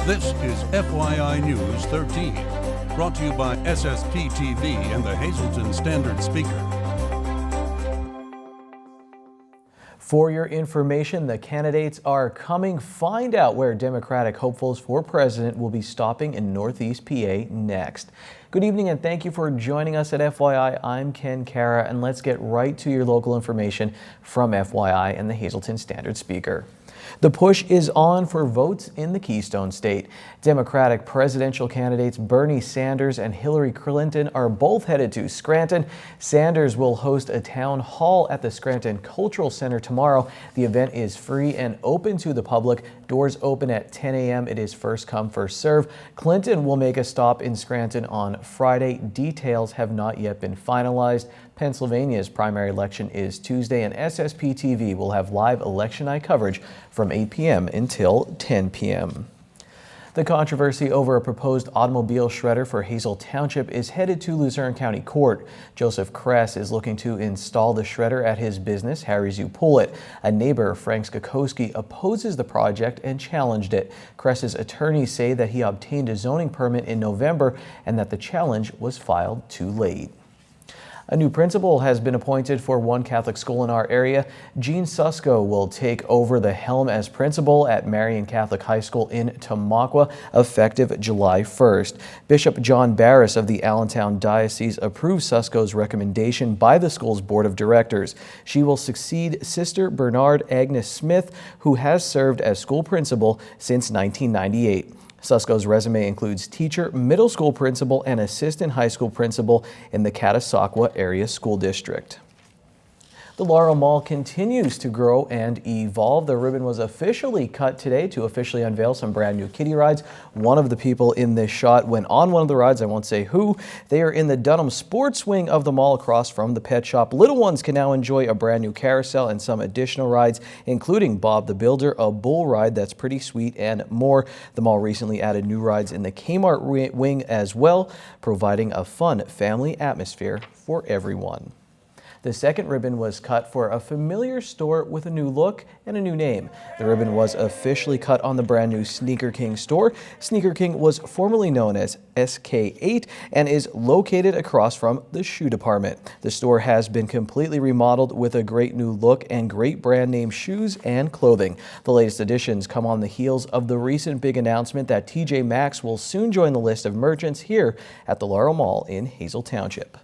This is FYI News 13, brought to you by SSPTV and the Hazleton Standard Speaker. For your information, the candidates are coming. Find out where Democratic hopefuls for president will be stopping in Northeast PA next. Good evening and thank you for joining us at FYI. I'm Ken Kara and let's get right to your local information from FYI and the Hazleton Standard Speaker. The push is on for votes in the Keystone State. Democratic presidential candidates Bernie Sanders and Hillary Clinton are both headed to Scranton. Sanders will host a town hall at the Scranton Cultural Center tomorrow. The event is free and open to the public. Doors open at 10 a.m. It is first come, first serve. Clinton will make a stop in Scranton on Friday. Details have not yet been finalized. Pennsylvania's primary election is Tuesday, and SSPTV will have live election night coverage from 8 p.m. until 10 p.m. The controversy over a proposed automobile shredder for Hazel Township is headed to Luzerne County Court. Joseph Kress is looking to install the shredder at his business, Harry's U Pullett. A neighbor, Frank Skakowski, opposes the project and challenged it. Kress's attorneys say that he obtained a zoning permit in November and that the challenge was filed too late. A new principal has been appointed for one Catholic school in our area. Jean Susko will take over the helm as principal at Marian Catholic High School in Tamaqua, effective July 1st. Bishop John Barris of the Allentown Diocese approved Susko's recommendation by the school's board of directors. She will succeed Sister Bernard Agnes Smith, who has served as school principal since 1998. Susko's resume includes teacher, middle school principal, and assistant high school principal in the Catasauqua Area School District. The Laurel Mall continues to grow and evolve. The ribbon was officially cut today to officially unveil some brand new kiddie rides. One of the people in this shot went on one of the rides. I won't say who. They are in the Dunham Sports Wing of the mall across from the pet shop. Little ones can now enjoy a brand new carousel and some additional rides, including Bob the Builder, a bull ride that's pretty sweet, and more. The mall recently added new rides in the Kmart wing as well, providing a fun family atmosphere for everyone. The second ribbon was cut for a familiar store with a new look and a new name. The ribbon was officially cut on the brand new Sneaker King store. Sneaker King was formerly known as SK8 and is located across from the shoe department. The store has been completely remodeled with a great new look and great brand name shoes and clothing. The latest additions come on the heels of the recent big announcement that TJ Maxx will soon join the list of merchants here at the Laurel Mall in Hazel Township.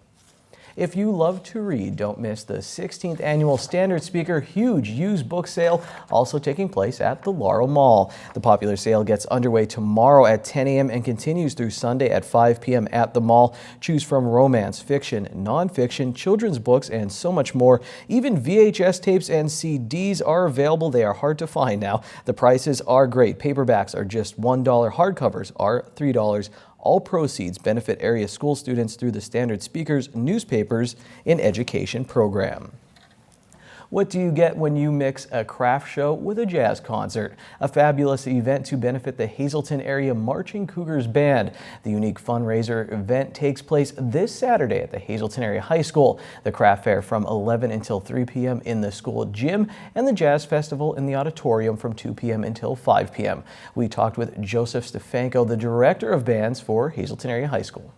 If you love to read, don't miss the 16th Annual Standard Speaker Huge Used Book Sale, also taking place at the Laurel Mall. The popular sale gets underway tomorrow at 10 a.m. and continues through Sunday at 5 p.m. at the mall. Choose from romance, fiction, nonfiction, children's books, and so much more. Even VHS tapes and CDs are available. They are hard to find now. The prices are great. Paperbacks are just $1. Hardcovers are $3. All proceeds benefit area school students through the Standard Speaker's Newspapers in Education program. What do you get when you mix a craft show with a jazz concert? A fabulous event to benefit the Hazleton Area Marching Cougars Band. The unique fundraiser event takes place this Saturday at the Hazleton Area High School. The craft fair from 11 until 3 p.m. in the school gym, and the jazz festival in the auditorium from 2 p.m. until 5 p.m. We talked with Joseph Stefanko, the director of bands for Hazleton Area High School.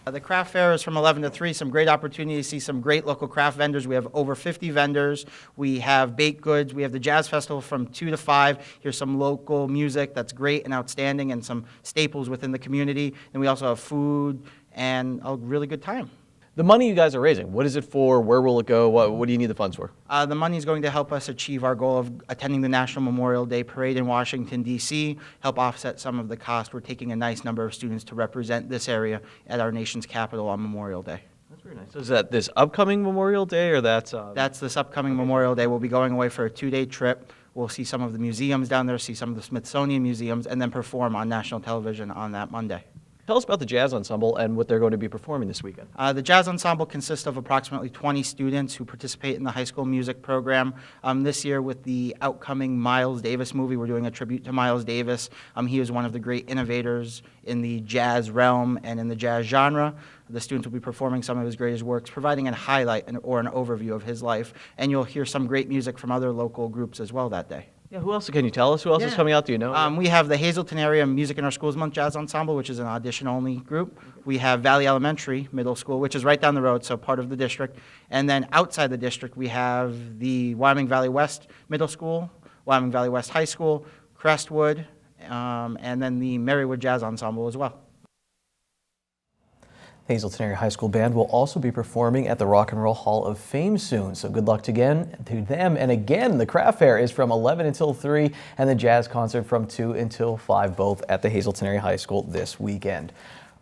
The craft fair is from 11 to 3, some great opportunity to see some great local craft vendors. We have over 50 vendors. We have baked goods. We have the jazz festival from 2 to 5. Here's some local music that's great and outstanding and some staples within the community. And we also have food and a really good time. The money you guys are raising, what is it for? Where will it go? What do you need the funds for? The money is going to help us achieve our goal of attending the National Memorial Day Parade in Washington, D.C., help offset some of the cost. We're taking a nice number of students to represent this area at our nation's capital on Memorial Day. That's very nice. So is that this upcoming Memorial Day, or that's... That's this upcoming Memorial Day. We'll be going away for a 2-day trip. We'll see some of the museums down there, see some of the Smithsonian museums, and then perform on national television on that Monday. Tell us about the Jazz Ensemble and what they're going to be performing this weekend. The Jazz Ensemble consists of approximately 20 students who participate in the high school music program. This year with the outcoming Miles Davis movie, we're doing a tribute to Miles Davis. He was one of the great innovators in the jazz realm and in the jazz genre. The students will be performing some of his greatest works, providing a highlight or an overview of his life, and you'll hear some great music from other local groups as well that day. Yeah, who else can you tell us? Who else is Yeah. coming out? Do you know? We have the Hazleton Area Music in Our Schools Month Jazz Ensemble, which is an audition-only group. We have Valley Elementary Middle School, which is right down the road, so part of the district. And then outside the district, we have the Wyoming Valley West Middle School, Wyoming Valley West High School, Crestwood, and then the Marywood Jazz Ensemble as well. Hazleton Area High School Band will also be performing at the Rock and Roll Hall of Fame soon, so good luck to them. And again, the craft fair is from 11 until 3 and the jazz concert from 2 until 5, both at the Hazleton Area High School this weekend.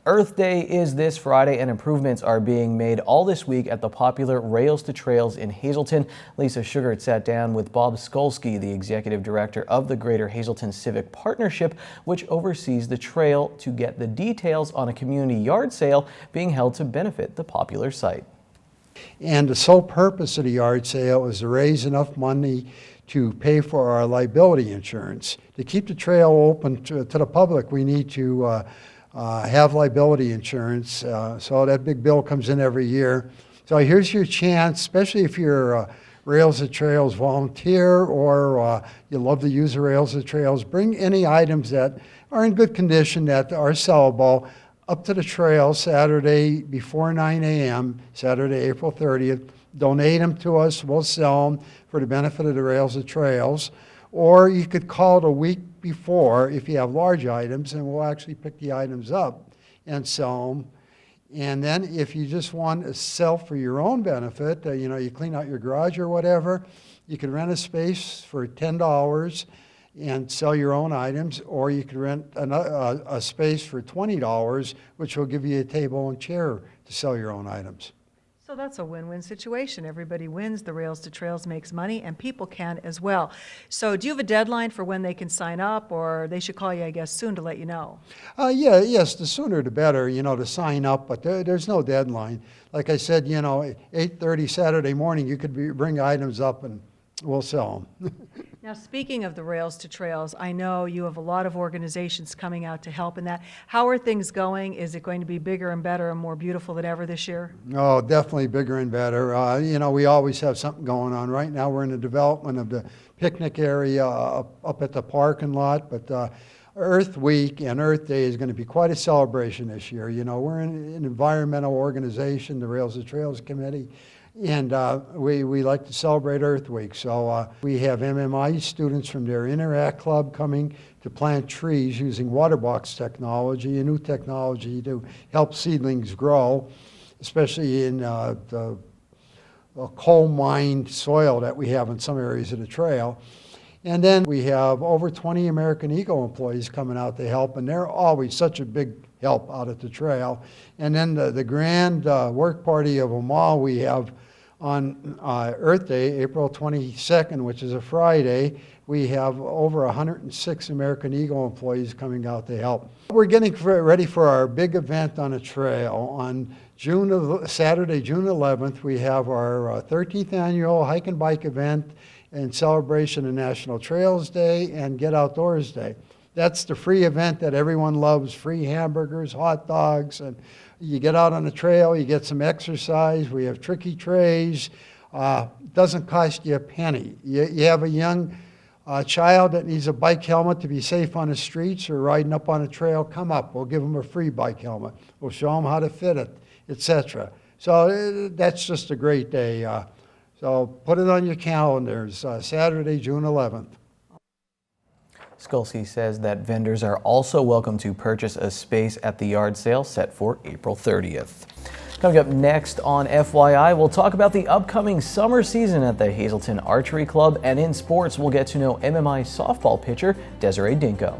Earth Day is this Friday, and improvements are being made all this week at the popular Rails to Trails in Hazleton. Lisa Sugart sat down with Bob Skolsky, the executive director of the Greater Hazleton Civic Partnership, which oversees the trail, to get the details on a community yard sale being held to benefit the popular site. And the sole purpose of the yard sale is to raise enough money to pay for our liability insurance. To keep the trail open to the public, we need to have liability insurance, so that big bill comes in every year. So here's your chance, especially if you're a Rails to Trails volunteer or you love to use the Rails to Trails. Bring any items that are in good condition that are sellable up to the trail Saturday before 9 a.m., Saturday, April 30th. Donate them to us. We'll sell them for the benefit of the Rails to Trails. Or you could call it a week before if you have large items, and we'll actually pick the items up and sell them. And then if you just want to sell for your own benefit, you clean out your garage or whatever, you can rent a space for $10 and sell your own items, or you can rent a space for $20, which will give you a table and chair to sell your own items. So that's a win-win situation. Everybody wins, the Rails to Trails makes money, and people can as well. So do you have a deadline for when they can sign up, or they should call you, I guess, soon to let you know? Yes, the sooner the better, to sign up, but there's no deadline. Like I said, 8:30 Saturday morning, you could bring items up and we'll sell them. Now, speaking of the Rails to Trails, I know you have a lot of organizations coming out to help in that. How are things going? Is it going to be bigger and better and more beautiful than ever this year? Oh, definitely bigger and better. We always have something going on. Right now, we're in the development of the picnic area up at the parking lot, but Earth Week and Earth Day is going to be quite a celebration this year. We're an environmental organization, the Rails to Trails Committee, and we like to celebrate Earth Week. So we have MMI students from their Interact Club coming to plant trees using water box technology, a new technology to help seedlings grow, especially in the coal-mined soil that we have in some areas of the trail. And then we have over 20 American Eagle employees coming out to help, and they're always such a big help out at the trail. And then the grand work party of them all we have on Earth Day, April 22nd, which is a Friday. We have over 106 American Eagle employees coming out to help. We're getting ready for our big event on the trail. On Saturday, June 11th, we have our 13th annual Hike and Bike event in celebration of National Trails Day and Get Outdoors Day. That's the free event that everyone loves, free hamburgers, hot dogs, and you get out on the trail, you get some exercise. We have tricky trays. Doesn't cost you a penny. You have a young child that needs a bike helmet to be safe on the streets or riding up on a trail, come up. We'll give them a free bike helmet. We'll show them how to fit it, etc. So that's just a great day. So put it on your calendars, Saturday, June 11th. Skolsky says that vendors are also welcome to purchase a space at the yard sale set for April 30th. Coming up next on FYI, we'll talk about the upcoming summer season at the Hazleton Archery Club, and in sports, we'll get to know MMI softball pitcher Desiree Dinko.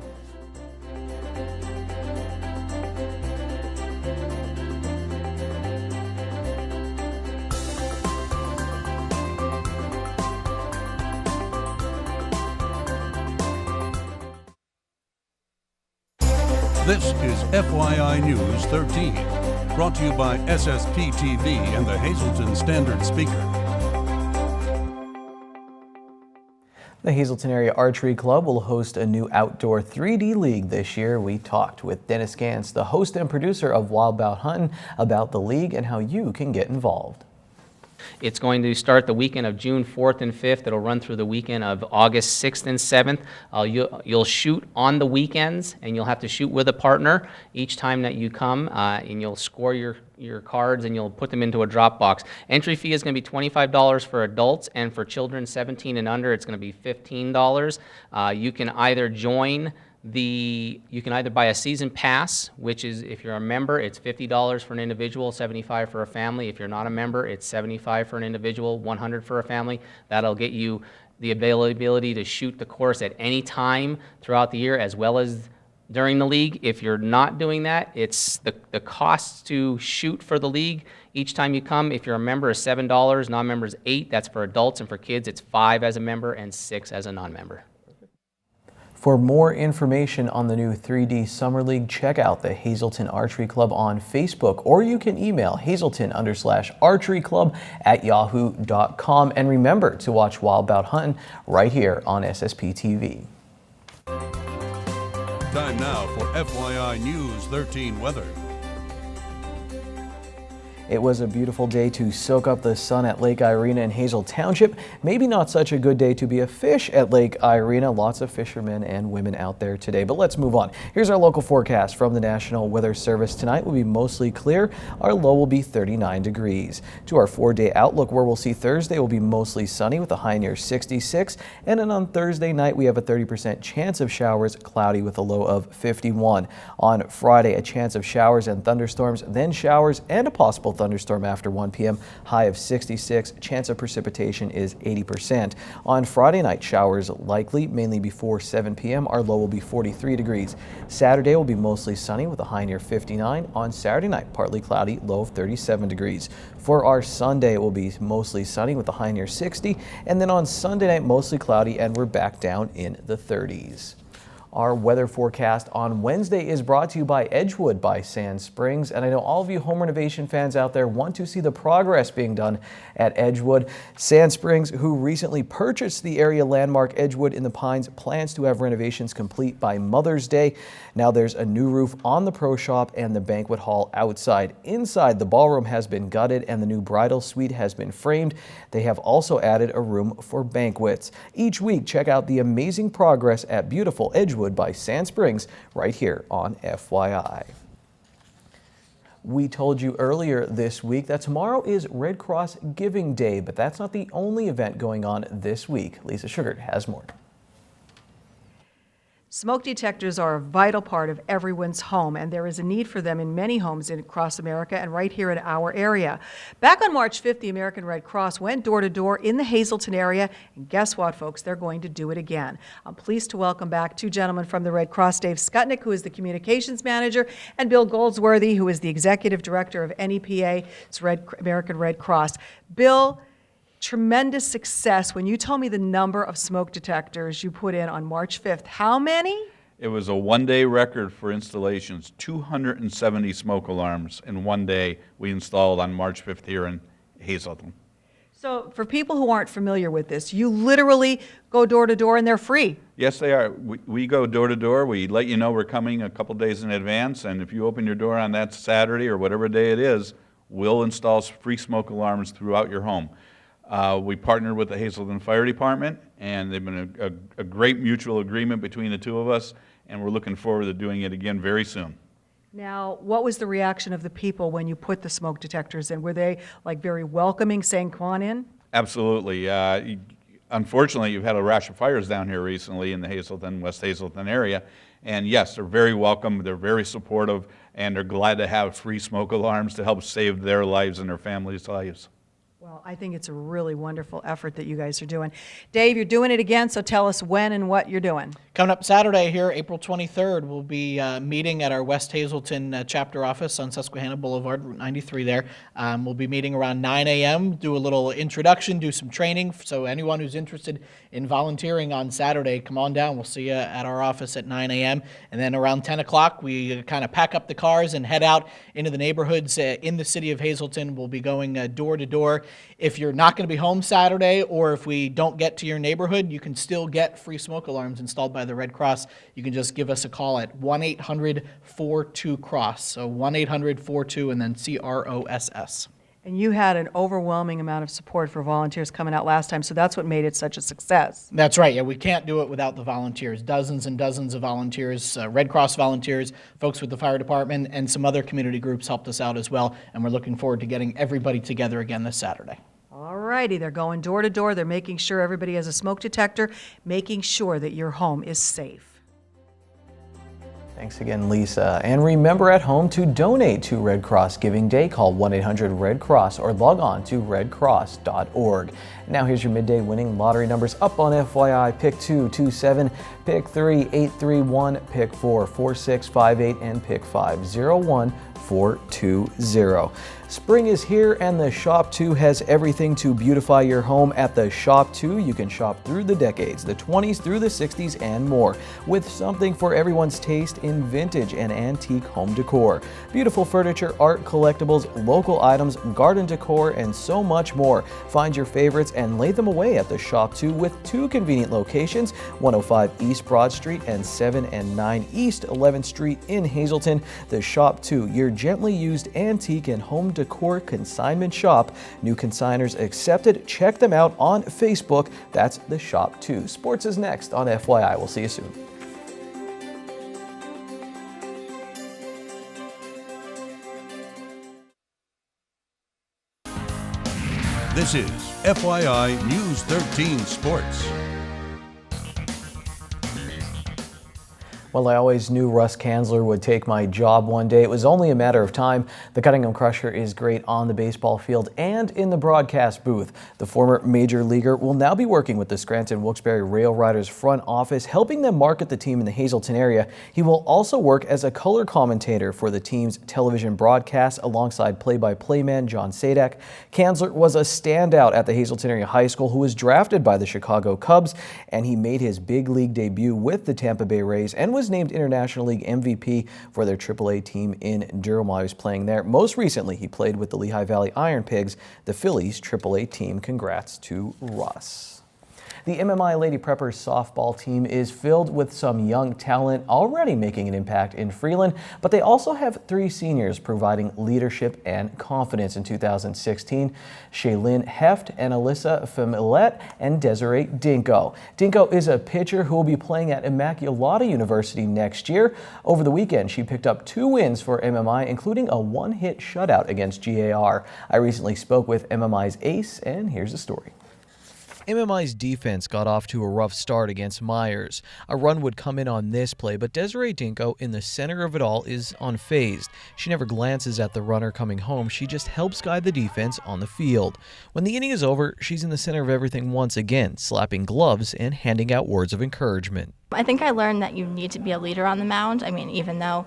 This is FYI News 13, brought to you by SSPTV and the Hazleton Standard Speaker. The Hazleton Area Archery Club will host a new outdoor 3D league this year. We talked with Dennis Gantz, the host and producer of Wild Bout Huntin', about the league and how you can get involved. It's going to start the weekend of June 4th and 5th. It'll run through the weekend of August 6th and 7th. You'll shoot on the weekends, and you'll have to shoot with a partner each time that you come, and you'll score your cards, and you'll put them into a drop box. Entry fee is going to be $25 for adults, and for children 17 and under, it's going to be $15. You can either buy a season pass, which is, if you're a member, it's $50 for an individual, $75 for a family. If you're not a member, it's $75 for an individual, $100 for a family. That'll get you the availability to shoot the course at any time throughout the year, as well as during the league. If you're not doing that, it's the cost to shoot for the league each time you come. If you're a member, is $7, non-member is $8. That's for adults, and for kids, it's $5 as a member and $6 as a non-member. For more information on the new 3D Summer League, check out the Hazleton Archery Club on Facebook, or you can email hazleton_archeryclub@yahoo.com. And remember to watch Wild Bout Hunting right here on SSPTV. Time now for FYI News 13 weather. It was a beautiful day to soak up the sun at Lake Irena in Hazel Township. Maybe not such a good day to be a fish at Lake Irena. Lots of fishermen and women out there today. But let's move on. Here's our local forecast from the National Weather Service. Tonight will be mostly clear. Our low will be 39 degrees. To our 4-day outlook, where we'll see Thursday will be mostly sunny with a high near 66. And then on Thursday night, we have a 30% chance of showers, cloudy with a low of 51. On Friday, a chance of showers and thunderstorms, then showers and a possible thunderstorm after 1 p.m. High of 66. Chance of precipitation is 80%. On Friday night, showers likely, mainly before 7 p.m. Our low will be 43 degrees. Saturday will be mostly sunny with a high near 59. On Saturday night, partly cloudy, low of 37 degrees. For our Sunday, it will be mostly sunny with a high near 60. And then on Sunday night, mostly cloudy, and we're back down in the 30s. Our weather forecast on Wednesday is brought to you by Edgewood by Sand Springs. And I know all of you home renovation fans out there want to see the progress being done at Edgewood. Sand Springs, who recently purchased the area landmark Edgewood in the Pines, plans to have renovations complete by Mother's Day. Now there's a new roof on the pro shop and the banquet hall outside. Inside, the ballroom has been gutted and the new bridal suite has been framed. They have also added a room for banquets. Each week, check out the amazing progress at beautiful Edgewood by Sand Springs right here on FYI. We told you earlier this week that tomorrow is Red Cross Giving Day, but that's not the only event going on this week. Lisa Sugart has more. Smoke detectors are a vital part of everyone's home, and there is a need for them in many homes across America and right here in our area. Back on March 5th, the American Red Cross went door to door in the Hazleton area, and guess what, folks? They're going to do it again. I'm pleased to welcome back two gentlemen from the Red Cross, Dave Skutnick, who is the communications manager, and Bill Goldsworthy, who is the executive director of NEPA, it's American Red Cross. Bill, tremendous success. When you told me the number of smoke detectors you put in on March 5th, how many? It was a one-day record for installations, 270 smoke alarms in one day we installed on March 5th here in Hazleton. So for people who aren't familiar with this, you literally go door to door and they're free. Yes, they are. We go door to door. We let you know we're coming a couple days in advance, and if you open your door on that Saturday or whatever day it is, we'll install free smoke alarms throughout your home. We partnered with the Hazleton Fire Department, and they've been a great mutual agreement between the two of us, and we're looking forward to doing it again very soon. Now, what was the reaction of the people when you put the smoke detectors in? Were they like very welcoming, saying, come on in? Absolutely. Unfortunately, you've had a rash of fires down here recently in the Hazleton, West Hazleton area, and yes, they're very welcome, they're very supportive, and they're glad to have free smoke alarms to help save their lives and their families' lives. Well, I think it's a really wonderful effort that you guys are doing. Dave, you're doing it again, so tell us when and what you're doing. Coming up Saturday here, April 23rd, we'll be meeting at our West Hazleton chapter office on Susquehanna Boulevard, Route 93 there. We'll be meeting around 9 a.m., do a little introduction, do some training. So anyone who's interested in volunteering on Saturday, come on down. We'll see you at our office at 9 a.m. And then around 10 o'clock, we kind of pack up the cars and head out into the neighborhoods in the city of Hazleton. We'll be going door to door. If you're not going to be home Saturday, or if we don't get to your neighborhood, you can still get free smoke alarms installed by the Red Cross. You can just give us a call at 1-800-42-CROSS. So 1-800-42 and then CROSS. And you had an overwhelming amount of support for volunteers coming out last time, so that's what made it such a success. That's right. Yeah, we can't do it without the volunteers. Dozens and dozens of volunteers, Red Cross volunteers, folks with the fire department, and some other community groups helped us out as well. And we're looking forward to getting everybody together again this Saturday. All righty, they're going door to door. They're making sure everybody has a smoke detector, making sure that your home is safe. Thanks again, Lisa. And remember at home to donate to Red Cross Giving Day. Call 1-800-RED-CROSS or log on to redcross.org. Now here's your midday winning lottery numbers up on FYI. Pick 2, 27, pick 3, 831, pick 4, 4658, and pick 5, 01, 420. Spring is here and the Shop 2 has everything to beautify your home. At the Shop 2, you can shop through the decades, the 20s through the 60s and more, with something for everyone's taste in vintage and antique home decor. Beautiful furniture, art, collectibles, local items, garden decor, and so much more. Find your favorites and lay them away at the Shop 2 with 2 convenient locations, 105 East Broad Street and 7 and 9 East 11th Street in Hazleton. The Shop 2, your gently used antique and home decor consignment shop. New consigners accepted. Check them out on Facebook. That's the Shop 2. Sports is next on FYI. We'll see you soon. This is FYI News 13 Sports. Well, I always knew Russ Kanzler would take my job one day. It was only a matter of time. The Cunningham Crusher is great on the baseball field and in the broadcast booth. The former major leaguer will now be working with the Scranton Wilkes-Barre Rail Riders front office, helping them market the team in the Hazleton area. He will also work as a color commentator for the team's television broadcast alongside play-by-play man John Sadak. Kanzler was a standout at the Hazleton Area High School who was drafted by the Chicago Cubs, and he made his big league debut with the Tampa Bay Rays and was named International League MVP for their AAA team in Durham while he was playing there. Most recently, he played with the Lehigh Valley Iron Pigs, the Phillies AAA team. Congrats to Russ. The MMI Lady Preppers softball team is filled with some young talent already making an impact in Freeland, but they also have 3 seniors providing leadership and confidence in 2016. Shaylin Heft and Alyssa Familette and Desiree Dinko. Dinko is a pitcher who will be playing at Immaculata University next year. Over the weekend, she picked up 2 wins for MMI, including a 1-hit shutout against GAR. I recently spoke with MMI's ace, and here's the story. MMI's defense got off to a rough start against Myers. A run would come in on this play, but Desiree Dinko, in the center of it all, is unfazed. She never glances at the runner coming home. She just helps guide the defense on the field. When the inning is over, she's in the center of everything once again, slapping gloves and handing out words of encouragement. I think I learned that you need to be a leader on the mound. I mean, even though,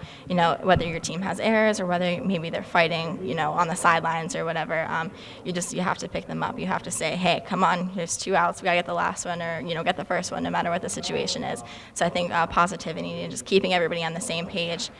whether your team has errors or whether maybe they're fighting, on the sidelines or whatever, you have to pick them up. You have to say, hey, come on, there's 2 outs, we got to get the last one or, get the first one no matter what the situation is. So I think positivity and just keeping everybody on the same page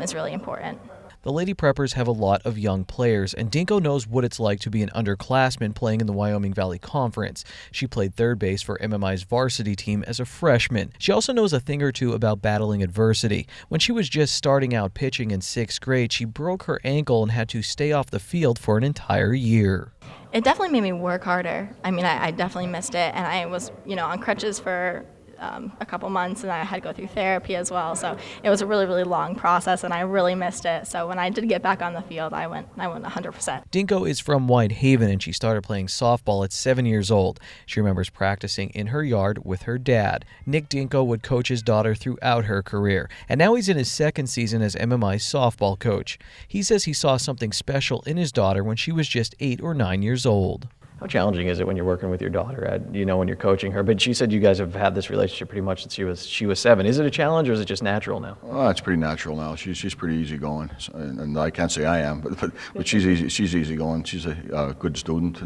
is really important. The Lady Preppers have a lot of young players, and Dinko knows what it's like to be an underclassman playing in the Wyoming Valley Conference. She played third base for MMI's varsity team as a freshman. She also knows a thing or two about battling adversity. When she was just starting out pitching in 6th grade, she broke her ankle and had to stay off the field for an entire year. It definitely made me work harder. I mean, I definitely missed it, and I was, on crutches for a couple months, and I had to go through therapy as well. So it was a really, really long process, and I really missed it. So when I did get back on the field, I went 100%. Dinko is from Whitehaven, and she started playing softball at 7 years old. She remembers practicing in her yard with her dad. Nick Dinko would coach his daughter throughout her career, and now he's in his 2nd season as MMI's softball coach. He says he saw something special in his daughter when she was just 8 or 9 years old. How challenging is it when you're working with your daughter, when you're coaching her? But she said you guys have had this relationship pretty much since she was 7. Is it a challenge or is it just natural now? Well, it's pretty natural now. She's pretty easygoing, and I can't say I am, but she's easy. She's easygoing. She's a good student,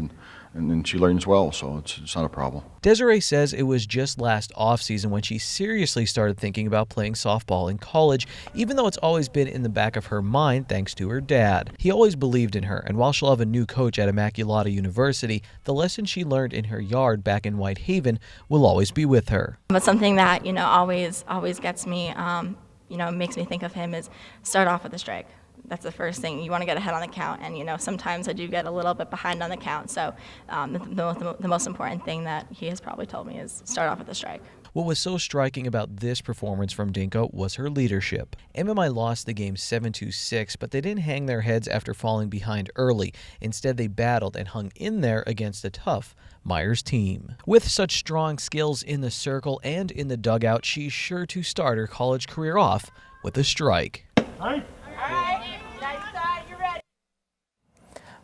and she learns well, so it's not a problem. Desiree says it was just last offseason when she seriously started thinking about playing softball in college, even though it's always been in the back of her mind thanks to her dad. He always believed in her, and while she'll have a new coach at Immaculata University, the lesson she learned in her yard back in Whitehaven will always be with her. But something that, always gets me, makes me think of him is start off with a strike. that's the first thing. You want to get ahead on the count, and sometimes I do get a little bit behind on the count. So the most important thing that he has probably told me is start off with a strike. What was so striking about this performance from Dinko was her leadership. MMI lost the game 7-6, but they didn't hang their heads after falling behind early. Instead, they battled and hung in there against a tough Myers team. With such strong skills in the circle and in the dugout, she's sure to start her college career off with a strike.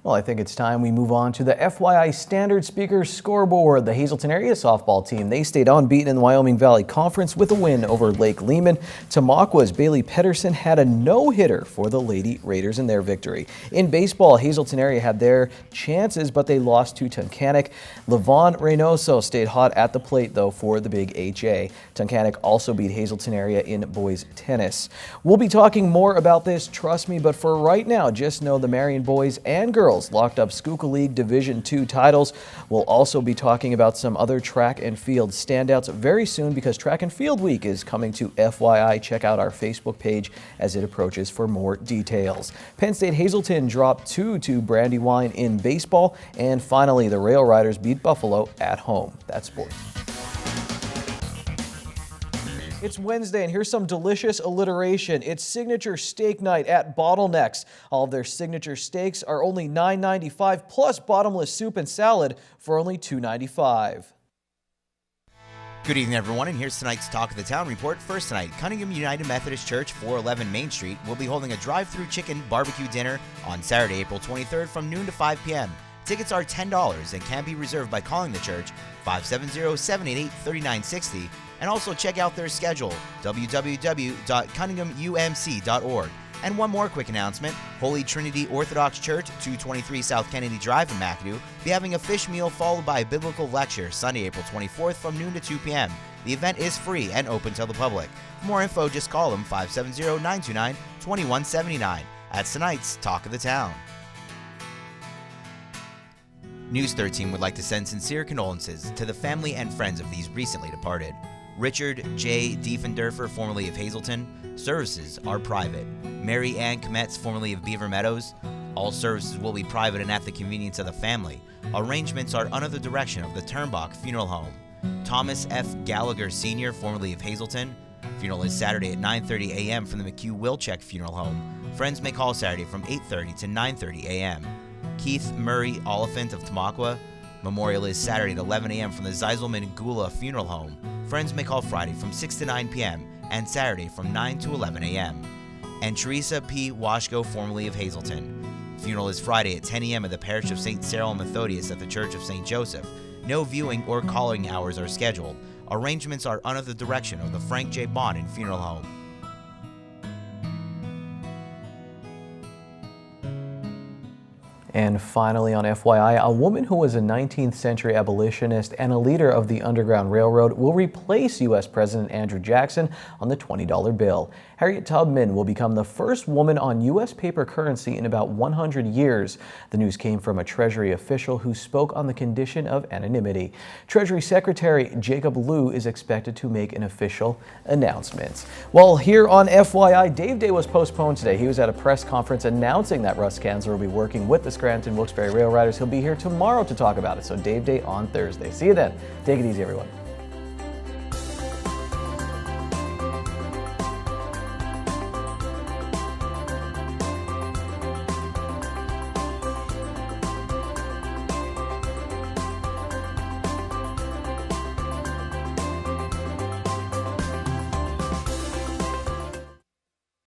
Well, I think it's time we move on to the FYI Standard Speakers scoreboard. The Hazleton area softball team, they stayed unbeaten in the Wyoming Valley Conference with a win over Lake Lehman. Tamaqua's Bailey Pedersen had a no-hitter for the Lady Raiders in their victory. In baseball, Hazleton area had their chances, but they lost to Tunkhannock. Levon Reynoso stayed hot at the plate, though, for the Big HA. Tunkhannock also beat Hazleton area in boys tennis. We'll be talking more about this, trust me, but for right now, just know the Marion boys and girls locked up Schuylkill League Division II titles. We'll also be talking about some other track and field standouts very soon because Track and Field Week is coming to FYI. Check out our Facebook page as it approaches for more details. Penn State Hazleton dropped 2 to Brandywine in baseball. And finally, the Rail Riders beat Buffalo at home. That's sports. It's Wednesday, and here's some delicious alliteration. It's signature steak night at Bottlenecks. All of their signature steaks are only $9.95 plus bottomless soup and salad for only $2.95. Good evening, everyone, and here's tonight's Talk of the Town report. First tonight, Cunningham United Methodist Church, 411 Main Street, will be holding a drive-through chicken barbecue dinner on Saturday, April 23rd from noon to 5 p.m. Tickets are $10 and can be reserved by calling the church 570-788-3960. And also check out their schedule, www.cunninghamumc.org. And one more quick announcement, Holy Trinity Orthodox Church, 223 South Kennedy Drive in McAdoo, be having a fish meal followed by a biblical lecture Sunday, April 24th from noon to 2 p.m. The event is free and open to the public. For more info, just call them 570-929-2179. That's tonight's Talk of the Town. News 13 would like to send sincere condolences to the family and friends of these recently departed. Richard J. Diefendorfer, formerly of Hazleton. Services are private. Mary Ann Kometz, formerly of Beaver Meadows. All services will be private and at the convenience of the family. Arrangements are under the direction of the Turnbach Funeral Home. Thomas F. Gallagher Sr., formerly of Hazleton. Funeral is Saturday at 9:30 a.m. from the McHugh Wilczek Funeral Home. Friends may call Saturday from 8:30 to 9:30 a.m. Keith Murray Oliphant of Tamaqua. Memorial is Saturday at 11 a.m. from the Zeiselman Gula Funeral Home. Friends may call Friday from 6 to 9 p.m. and Saturday from 9 to 11 a.m. And Teresa P. Washko, formerly of Hazleton. Funeral is Friday at 10 a.m. at the parish of St. Cyril and Methodius at the Church of St. Joseph. No viewing or calling hours are scheduled. Arrangements are under the direction of the Frank J. Bonin Funeral Home. And finally on FYI, a woman who was a 19th century abolitionist and a leader of the Underground Railroad will replace U.S. President Andrew Jackson on the $20 bill. Harriet Tubman will become the first woman on U.S. paper currency in about 100 years. The news came from a Treasury official who spoke on the condition of anonymity. Treasury Secretary Jacob Lew is expected to make an official announcement. Well, here on FYI, Dave Day was postponed today. He was at a press conference announcing that Russ Kanzler will be working with the Scranton Wilkes-Barre Rail Riders. He'll be here tomorrow to talk about it. So Dave Day on Thursday. See you then. Take it easy, everyone.